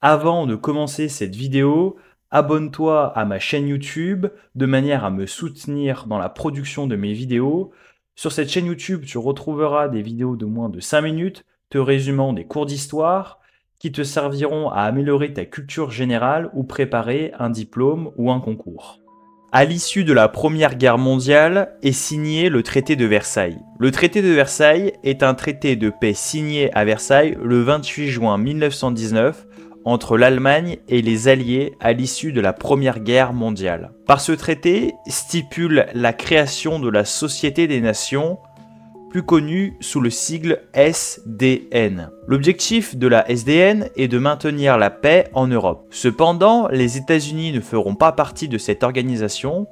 Avant de commencer cette vidéo, abonne-toi à ma chaîne YouTube de manière à me soutenir dans la production de mes vidéos. Sur cette chaîne YouTube, tu retrouveras des vidéos de moins de 5 minutes te résumant des cours d'histoire qui te serviront à améliorer ta culture générale ou préparer un diplôme ou un concours. À l'issue de la Première Guerre mondiale est signé le traité de Versailles. Le traité de Versailles est un traité de paix signé à Versailles le 28 juin 1919 entre l'Allemagne et les Alliés à l'issue de la Première Guerre mondiale. Par ce traité stipule la création de la Société des Nations, plus connue sous le sigle SDN. L'objectif de la SDN est de maintenir la paix en Europe. Cependant, les États-Unis ne feront pas partie de cette organisation,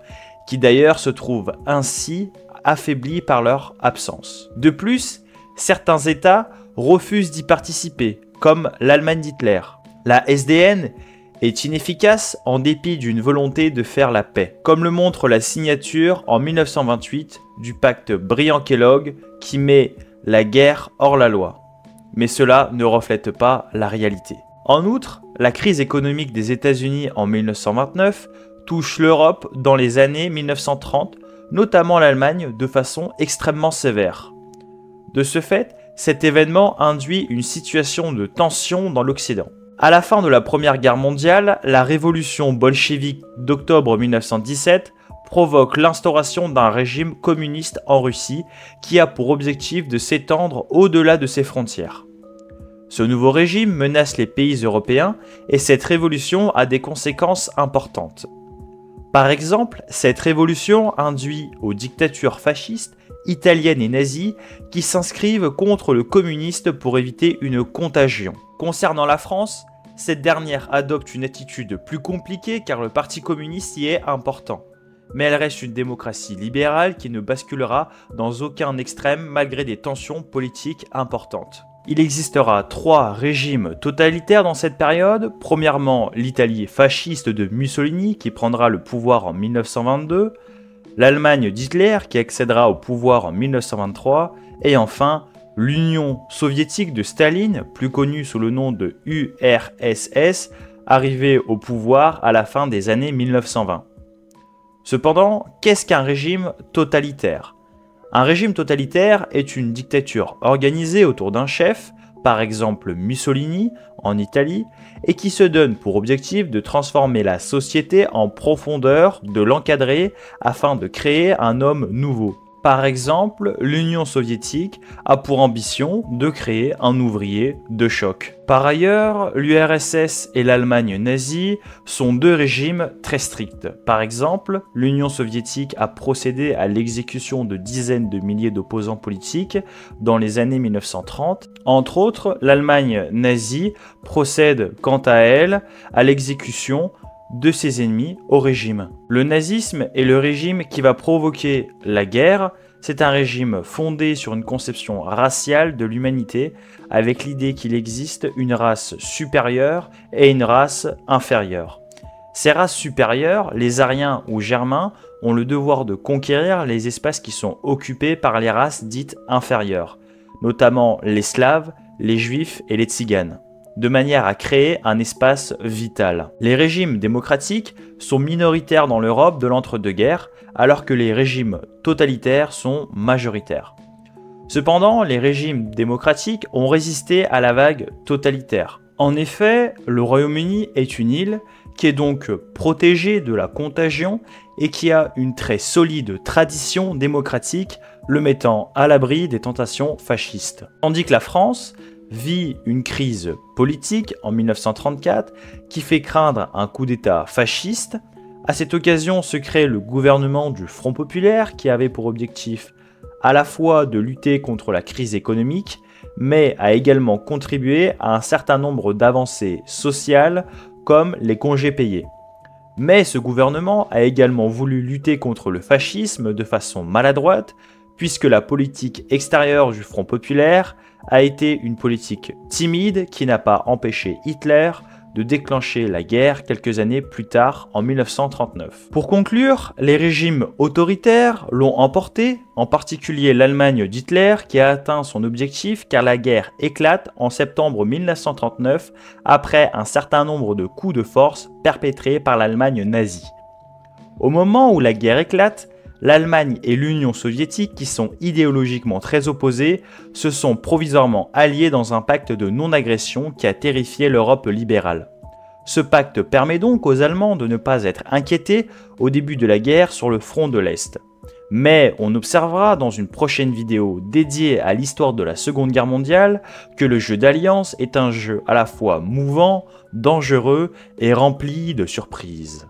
qui d'ailleurs se trouve ainsi affaiblie par leur absence. De plus, certains États refusent d'y participer, comme l'Allemagne d'Hitler. La SDN est inefficace en dépit d'une volonté de faire la paix, comme le montre la signature en 1928 du pacte Briand-Kellogg qui met la guerre hors la loi. Mais cela ne reflète pas la réalité. En outre, la crise économique des États-Unis en 1929 touche l'Europe dans les années 1930, notamment l'Allemagne, de façon extrêmement sévère. De ce fait, cet événement induit une situation de tension dans l'Occident. À la fin de la Première Guerre mondiale, la révolution bolchevique d'octobre 1917 provoque l'instauration d'un régime communiste en Russie qui a pour objectif de s'étendre au-delà de ses frontières. Ce nouveau régime menace les pays européens et cette révolution a des conséquences importantes. Par exemple, cette révolution induit aux dictatures fascistes, italiennes et nazies qui s'inscrivent contre le communiste pour éviter une contagion. Concernant la France, cette dernière adopte une attitude plus compliquée car le Parti communiste y est important. Mais elle reste une démocratie libérale qui ne basculera dans aucun extrême malgré des tensions politiques importantes. Il existera 3 régimes totalitaires dans cette période. Premièrement, l'Italie fasciste de Mussolini qui prendra le pouvoir en 1922, l'Allemagne d'Hitler qui accédera au pouvoir en 1923, et enfin l'Union soviétique de Staline, plus connue sous le nom de URSS, arrivée au pouvoir à la fin des années 1920. Cependant, qu'est-ce qu'un régime totalitaire ? Un régime totalitaire est une dictature organisée autour d'un chef, par exemple Mussolini en Italie, et qui se donne pour objectif de transformer la société en profondeur, de l'encadrer afin de créer un homme nouveau. Par exemple, l'Union soviétique a pour ambition de créer un ouvrier de choc. Par ailleurs, l'URSS et l'Allemagne nazie sont 2 régimes très stricts. Par exemple, l'Union soviétique a procédé à l'exécution de dizaines de milliers d'opposants politiques dans les années 1930. Entre autres, l'Allemagne nazie procède quant à elle à l'exécution de ses ennemis au régime. Le nazisme est le régime qui va provoquer la guerre. C'est un régime fondé sur une conception raciale de l'humanité avec l'idée qu'il existe une race supérieure et une race inférieure. Ces races supérieures, les Aryens ou Germains, ont le devoir de conquérir les espaces qui sont occupés par les races dites inférieures, notamment les Slaves, les Juifs et les Tziganes, de manière à créer un espace vital. Les régimes démocratiques sont minoritaires dans l'Europe de l'entre-deux-guerres, alors que les régimes totalitaires sont majoritaires. Cependant, les régimes démocratiques ont résisté à la vague totalitaire. En effet, le Royaume-Uni est une île qui est donc protégée de la contagion et qui a une très solide tradition démocratique, le mettant à l'abri des tentations fascistes. Tandis que la France vit une crise politique en 1934 qui fait craindre un coup d'État fasciste. À cette occasion se crée le gouvernement du Front populaire qui avait pour objectif à la fois de lutter contre la crise économique, mais a également contribué à un certain nombre d'avancées sociales comme les congés payés. Mais ce gouvernement a également voulu lutter contre le fascisme de façon maladroite, puisque la politique extérieure du Front populaire a été une politique timide qui n'a pas empêché Hitler de déclencher la guerre quelques années plus tard, en 1939. Pour conclure, les régimes autoritaires l'ont emporté, en particulier l'Allemagne d'Hitler qui a atteint son objectif car la guerre éclate en septembre 1939 après un certain nombre de coups de force perpétrés par l'Allemagne nazie. Au moment où la guerre éclate, l'Allemagne et l'Union soviétique, qui sont idéologiquement très opposées, se sont provisoirement alliés dans un pacte de non-agression qui a terrifié l'Europe libérale. Ce pacte permet donc aux Allemands de ne pas être inquiétés au début de la guerre sur le front de l'Est. Mais on observera dans une prochaine vidéo dédiée à l'histoire de la Seconde Guerre mondiale que le jeu d'alliance est un jeu à la fois mouvant, dangereux et rempli de surprises.